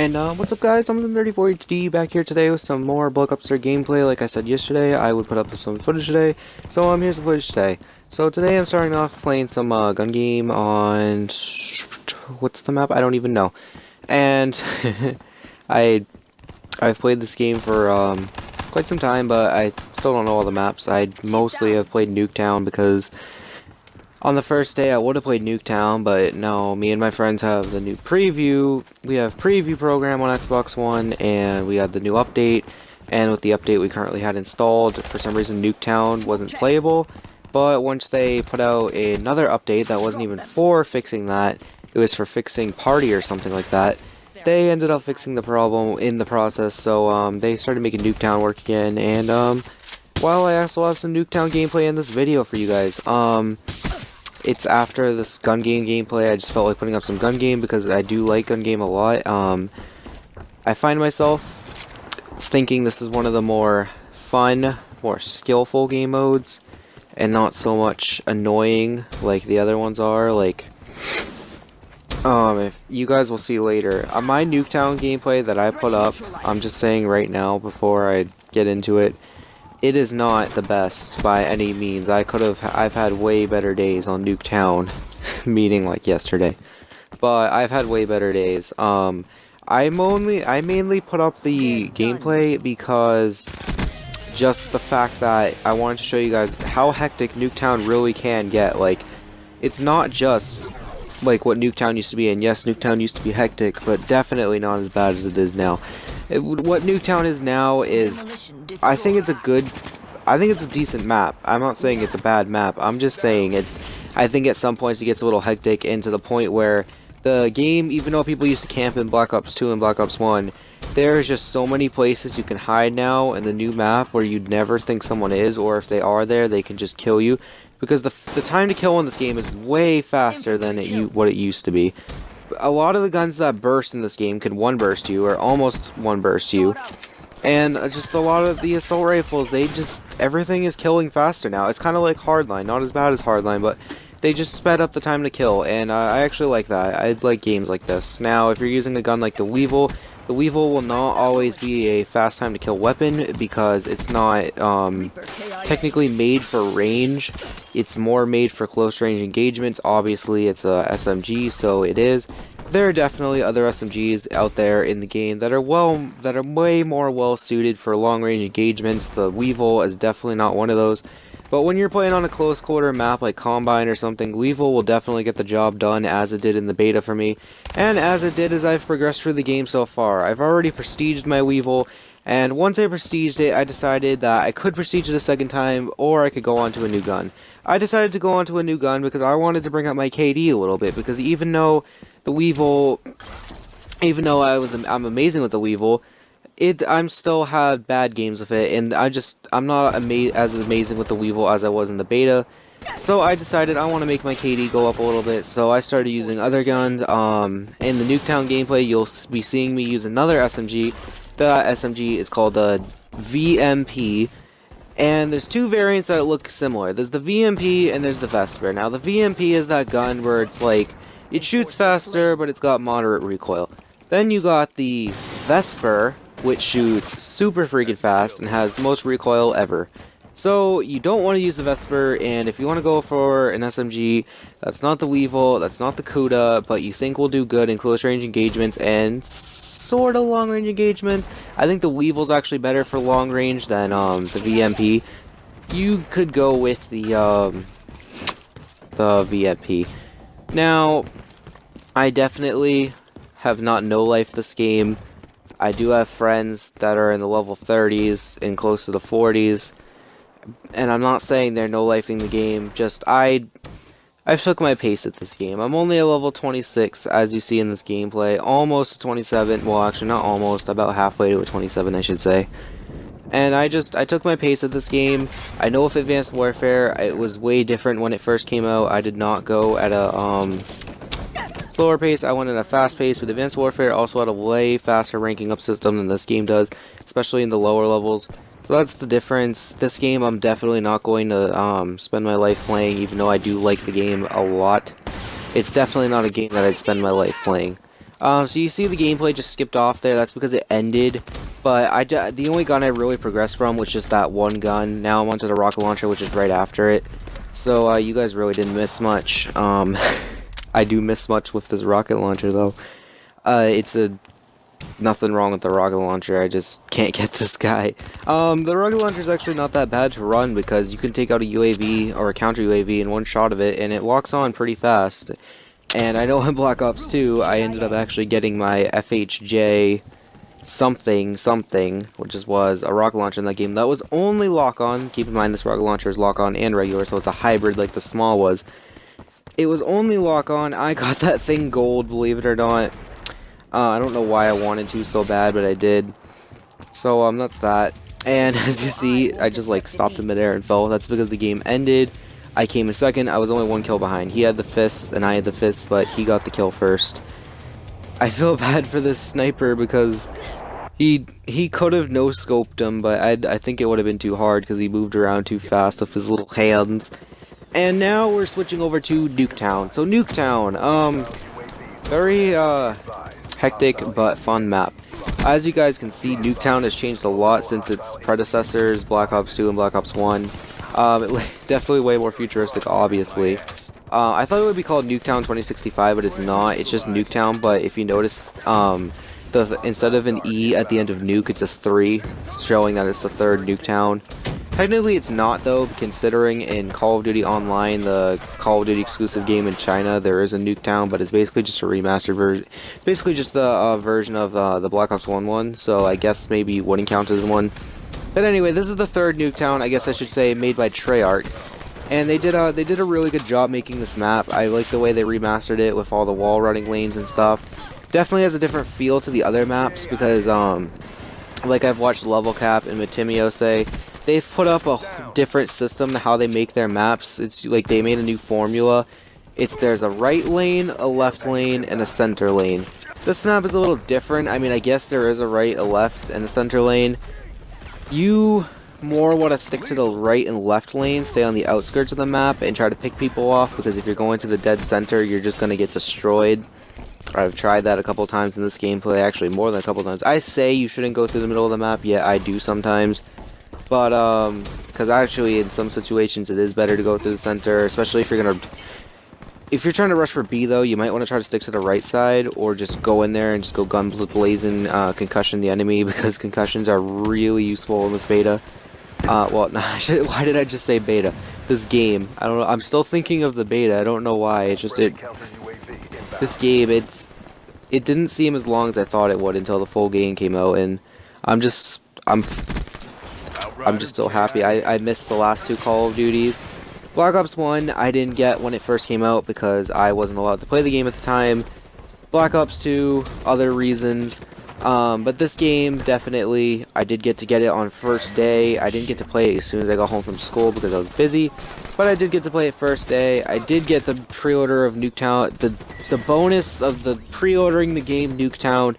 And what's up guys, I'm Nuketown back here today with some more Black Ops 3 gameplay. Like I said yesterday, I would put up some footage today, so here's the footage today. So today I'm starting off playing some gun game on... what's the map? I don't even know. And I've played this game for quite some time, but I still don't know all the maps. I mostly have played Nuketown because on the first day I would have played Nuketown, but no, me and my friends have the new preview. We have preview program on Xbox One, and we had the new update. And with the update we currently had installed, for some reason Nuketown wasn't playable. But once they put out another update that wasn't even for fixing that, it was for fixing party or something like that. They ended up fixing the problem in the process, so they started making Nuketown work again. And well, I also have some Nuketown gameplay in this video for you guys. It's after this gun game gameplay. I just felt like putting up some gun game because I do like gun game a lot. I find myself thinking this is one of the more fun, more skillful game modes, and not so much annoying like the other ones are. Like, if you guys will see later, my Nuketown gameplay that I put up, I'm just saying right now before I get into it, it is not the best by any means. I've had way better days on Nuketown, meaning like yesterday, but I've had way better days. I mainly put up the gameplay because just the fact that I wanted to show you guys how hectic Nuketown really can get. Like, it's not just like what Nuketown used to be, and yes, Nuketown used to be hectic, but definitely not as bad as it is now. What Nuketown is now is, I think it's a decent map. I'm not saying it's a bad map. I'm just saying it. I think at some points it gets a little hectic, and to the point where the game, even though people used to camp in Black Ops 2 and Black Ops 1, there's just so many places you can hide now in the new map where you'd never think someone is, or if they are there, they can just kill you. Because the time to kill in this game is way faster than what it used to be. A lot of the guns that burst in this game can one-burst you, or almost one-burst you. And just a lot of the assault rifles, everything is killing faster now. It's kind of like Hardline, not as bad as Hardline, but they just sped up the time to kill, and I actually like that. I like games like this. Now, if you're using a gun like the Weevil will not always be a fast time to kill weapon because it's not technically made for range. It's more made for close range engagements. Obviously, it's a SMG, so it is. There are definitely other SMGs out there in the game that are way more well suited for long range engagements. The Weevil is definitely not one of those. But when you're playing on a close quarter map like Combine or something, Weevil will definitely get the job done, as it did in the beta for me, and as it did as I've progressed through the game so far. I've already prestiged my Weevil, and once I prestiged it, I decided that I could prestige it a second time, or I could go on to a new gun. I decided to go on to a new gun because I wanted to bring up my KD a little bit, because even though the Weevil, I'm amazing with the Weevil, I'm still have bad games with it, and I'm not as amazing with the Weevil as I was in the beta. So I decided I want to make my KD go up a little bit, so I started using other guns. In the Nuketown gameplay, you'll be seeing me use another SMG. The SMG is called the VMP, and there's two variants that look similar. There's the VMP and there's the Vesper. Now the VMP is that gun where it's like, it shoots faster, but it's got moderate recoil. Then you got the Vesper, which shoots super freaking fast and has the most recoil ever. So you don't want to use the Vesper, and if you want to go for an SMG that's not the Weevil, that's not the Kuda, but you think will do good in close range engagements and sort of long range engagements, I think the Weevil's actually better for long range than the VMP. You could go with the VMP. Now, I definitely have not no-life this game. I do have friends that are in the level 30s and close to the 40s, and I'm not saying they're no-lifing the game, just I've took my pace at this game. I'm only a level 26, as you see in this gameplay, almost to 27, well actually not almost, about halfway to a 27 I should say. And I took my pace at this game. I know with Advanced Warfare, it was way different when it first came out. I did not go at a slower pace. I went at a fast pace, but Advanced Warfare also had a way faster ranking up system than this game does, especially in the lower levels. So that's the difference. This game I'm definitely not going to spend my life playing, even though I do like the game a lot. It's definitely not a game that I'd spend my life playing. So you see the gameplay just skipped off there. That's because it ended. But the only gun I really progressed from was just that one gun. Now I'm onto the rocket launcher, which is right after it. So you guys really didn't miss much. I do miss much with this rocket launcher though. Nothing wrong with the rocket launcher, I just can't get this guy. The rocket launcher is actually not that bad to run because you can take out a UAV or a counter UAV in one shot of it, and it locks on pretty fast. And I know in Black Ops 2, I ended up actually getting my FHJ something, which was a rocket launcher in that game. That was only lock-on. Keep in mind this rocket launcher is lock-on and regular, so it's a hybrid like the small was. It was only lock-on. I got that thing gold, believe it or not. I don't know why I wanted to so bad, but I did. So, that's that. And as you see, I just like stopped in midair and fell. That's because the game ended. I came in second. I was only one kill behind. He had the fists and I had the fists, but he got the kill first. I feel bad for this sniper because he could have no-scoped him, but I think it would have been too hard because he moved around too fast with his little hands. And now we're switching over to Nuketown. So Nuketown, very hectic but fun map. As you guys can see, Nuketown has changed a lot since its predecessors, Black Ops 2 and Black Ops 1. Definitely way more futuristic, obviously. I thought it would be called Nuketown 2065, but it's not. It's just Nuketown, but if you notice, instead of an E at the end of Nuke, it's a 3, showing that it's the third Nuketown. Technically it's not though, considering in Call of Duty Online, the Call of Duty exclusive game in China, there is a Nuketown, but it's basically just a remastered version. Basically just a version of the Black Ops 1 one, so I guess maybe wouldn't count as one. But anyway, this is the third Nuketown, I guess I should say, made by Treyarch. And they did a really good job making this map. I like the way they remastered it with all the wall running lanes and stuff. Definitely has a different feel to the other maps because, like I've watched Level Cap and Matimio say, they've put up a different system to how they make their maps. It's like they made a new formula. There's a right lane, a left lane, and a center lane. This map is a little different. I mean, I guess there is a right, a left, and a center lane. You more want to stick to the right and left lane, stay on the outskirts of the map, and try to pick people off, because if you're going to the dead center, you're just going to get destroyed. I've tried that a couple times in this gameplay, actually more than a couple times. I say you shouldn't go through the middle of the map, yeah, I do sometimes. But, because actually in some situations it is better to go through the center, especially if you're trying to rush for B though, you might want to try to stick to the right side, or just go in there and just go gun blazing, concussion the enemy, because concussions are really useful in this beta. Well, no, why did I just say beta? This game, I don't know, I'm still thinking of the beta, I don't know why, this game, it didn't seem as long as I thought it would until the full game came out, and I'm just so happy. I missed the last two Call of Duties. Black Ops 1 I didn't get when it first came out because I wasn't allowed to play the game at the time. Black Ops 2, other reasons. But this game, definitely, I did get to get it on first day. I didn't get to play it as soon as I got home from school because I was busy. But I did get to play it first day. I did get the pre-order of Nuketown, the bonus of the pre-ordering the game Nuketown.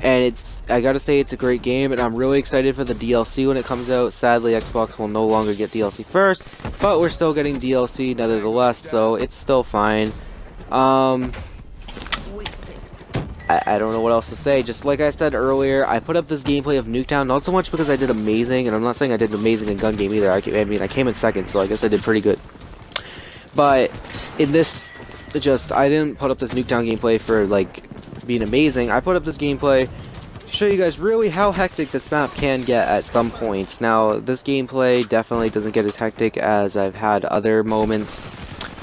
And I gotta say, it's a great game, and I'm really excited for the DLC when it comes out. Sadly, Xbox will no longer get DLC first, but we're still getting DLC nevertheless, so it's still fine. I don't know what else to say. Just like I said earlier, I put up this gameplay of Nuketown, not so much because I did amazing, and I'm not saying I did amazing in gun game either. I mean, I came in second, so I guess I did pretty good. But in this, I didn't put up this Nuketown gameplay for, like, being amazing. I put up this gameplay to show you guys really how hectic this map can get at some points. Now, this gameplay definitely doesn't get as hectic as I've had other moments.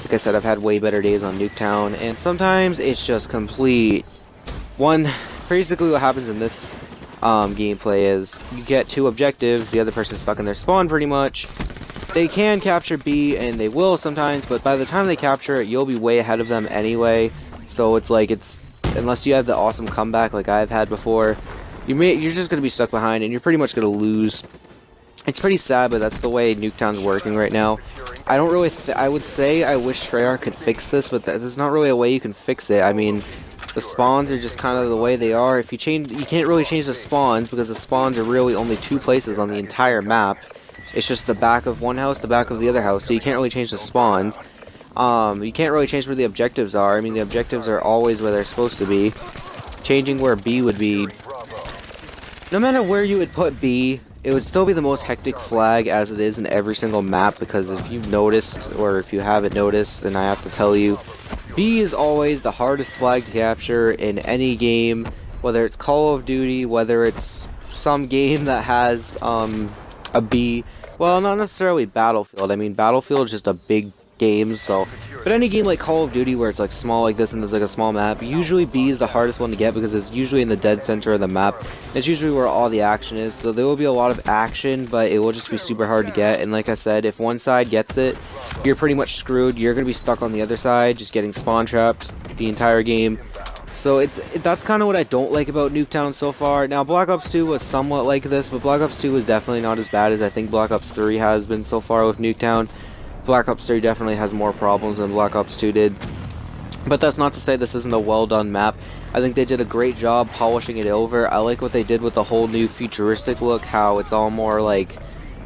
Like I said, I've had way better days on Nuketown, and sometimes it's just complete. Basically what happens in this gameplay is you get two objectives, the other person's stuck in their spawn pretty much. They can capture B, and they will sometimes, but by the time they capture it, you'll be way ahead of them anyway. So it's like, unless you have the awesome comeback like I've had before, you're just going to be stuck behind, and you're pretty much going to lose. It's pretty sad, but that's the way Nuketown's working right now. I would say I wish Treyarch could fix this, but there's not really a way you can fix it. I mean, the spawns are just kind of the way they are. You can't really change the spawns, because the spawns are really only two places on the entire map. It's just the back of one house, the back of the other house, so you can't really change the spawns. You can't really change where the objectives are. I mean, the objectives are always where they're supposed to be. changing where B would be. No matter where you would put B, it would still be the most hectic flag as it is in every single map, because if you've noticed, or if you haven't noticed, and I have to tell you, B is always the hardest flag to capture in any game, whether it's Call of Duty, whether it's some game that has a B. Well, not necessarily Battlefield. I mean, Battlefield is just a big game, so... But any game like Call of Duty where it's like small like this and there's like a small map, usually B is the hardest one to get because it's usually in the dead center of the map. It's usually where all the action is, so there will be a lot of action, but it will just be super hard to get. And like I said, if one side gets it, you're pretty much screwed. You're going to be stuck on the other side, just getting spawn trapped the entire game. So that's kind of what I don't like about Nuketown so far. Now, Black Ops 2 was somewhat like this, but Black Ops 2 was definitely not as bad as I think Black Ops 3 has been so far with Nuketown. Black Ops 3 definitely has more problems than Black Ops 2 did. But that's not to say this isn't a well done map. I think they did a great job polishing it over. I like what they did with the whole new futuristic look, how it's all more like,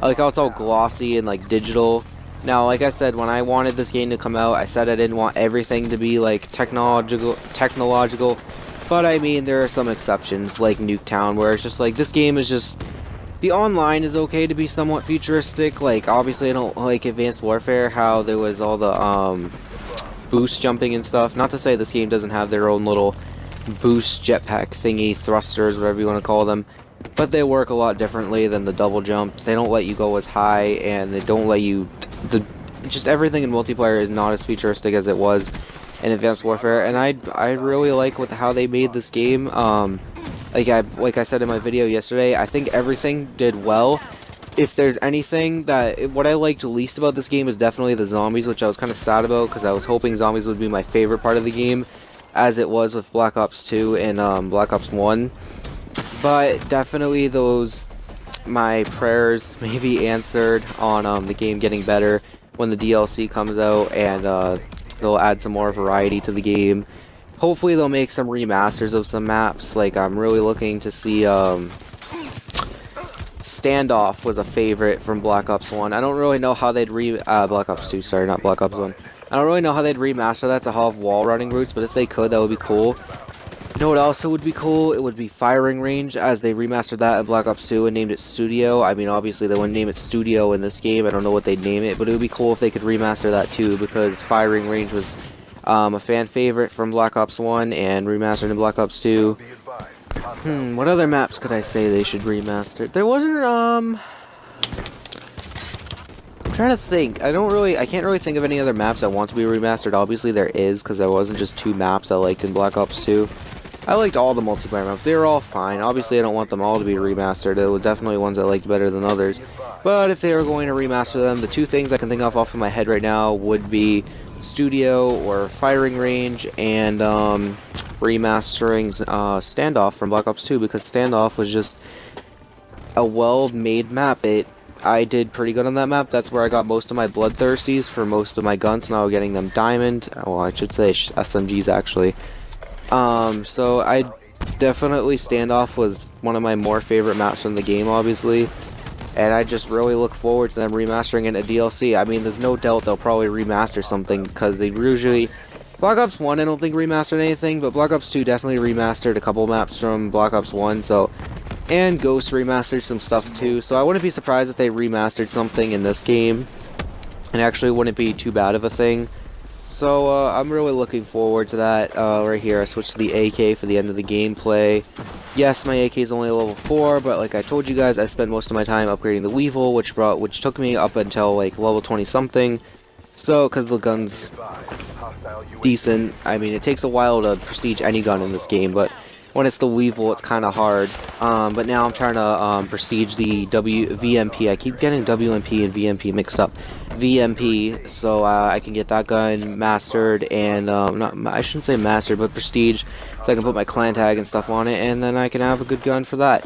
I like how it's all glossy and like digital. Now, like I said, when I wanted this game to come out, I said I didn't want everything to be like technological, but I mean, there are some exceptions like Nuketown where it's just like, this game is just, the online is okay to be somewhat futuristic. Like, obviously I don't like Advanced Warfare, how there was all the boost jumping and stuff. Not to say this game doesn't have their own little boost jetpack thingy, thrusters, whatever you want to call them, but they work a lot differently than the double jump. They don't let you go as high, and they don't let you, just everything in multiplayer is not as futuristic as it was in Advanced Warfare, and I really like how they made this game. Like I said in my video yesterday, I think everything did well. If there's anything what I liked least about this game is definitely the zombies, which I was kind of sad about because I was hoping zombies would be my favorite part of the game, as it was with Black Ops 2 and Black Ops 1. But definitely my prayers may be answered on the game getting better when the DLC comes out, and they'll add some more variety to the game. Hopefully they'll make some remasters of some maps. Like, I'm really looking to see Standoff was a favorite from Black Ops 1. I don't really know how they'd Black Ops 2, sorry, not Black Ops 1. I don't really know how they'd remaster that to have wall running routes, but if they could, that would be cool. You know what else would be cool? It would be firing range, as they remastered that in Black Ops 2 and named it Studio. I mean, obviously they wouldn't name it Studio in this game. I don't know what they'd name it, but it would be cool if they could remaster that too, because firing range was a fan favorite from Black Ops 1 and remastered in Black Ops 2. What other maps could I say they should remaster? There wasn't, I'm trying to think. I can't really think of any other maps that want to be remastered. Obviously there is, because there wasn't just 2 maps I liked in Black Ops 2. I liked all the multiplayer maps. They were all fine. Obviously I don't want them all to be remastered. There were definitely ones I liked better than others. But if they were going to remaster them, the 2 things I can think of off of my head right now would be Studio or firing range, and remastering Standoff from Black Ops 2, because Standoff was just a well-made map. I did pretty good on that map. That's where I got most of my bloodthirsties for most of my guns. Now getting them diamond. Well, I should say SMGs actually. So I definitely Standoff was one of my more favorite maps from the game, obviously. And I just really look forward to them remastering it in a DLC. I mean, there's no doubt they'll probably remaster something, because they usually... Black Ops 1 I don't think remastered anything, but Black Ops 2 definitely remastered a couple maps from Black Ops 1, so... And Ghost remastered some stuff too, so I wouldn't be surprised if they remastered something in this game. It actually wouldn't be too bad of a thing. So, I'm really looking forward to that. Right here, I switched to the AK for the end of the gameplay. Yes, my AK is only level 4, but like I told you guys, I spent most of my time upgrading the Weevil, which took me up until like level 20-something. So, because the gun's decent. I mean, it takes a while to prestige any gun in this game, but when it's the Weevil, it's kind of hard. But now I'm trying to prestige the VMP. I keep getting WMP and VMP mixed up. VMP, so I can get that gun mastered, and I shouldn't say mastered, but prestige, so I can put my clan tag and stuff on it, and then I can have a good gun for that.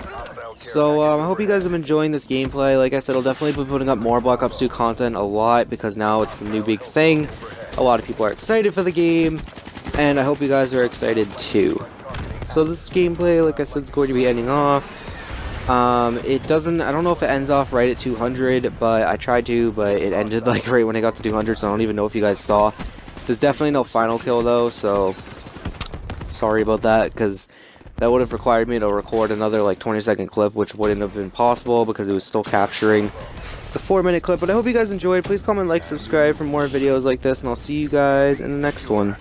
So I hope you guys have been enjoying this gameplay. Like I said, I'll definitely be putting up more Black Ops 2 content a lot, because now it's the new big thing. A lot of people are excited for the game, and I hope you guys are excited too. So this gameplay, like I said, is going to be ending off. It doesn't, I don't know if it ends off right at 200, but I tried to, but it ended like right when I got to 200, so I don't even know if you guys saw. There's definitely no final kill though, so sorry about that, because That would have required me to record another like 20-second clip, which wouldn't have been possible because it was still capturing the 4-minute clip. But I hope you guys enjoyed. Please comment, like, subscribe for more videos like this, and I'll see you guys in the next one.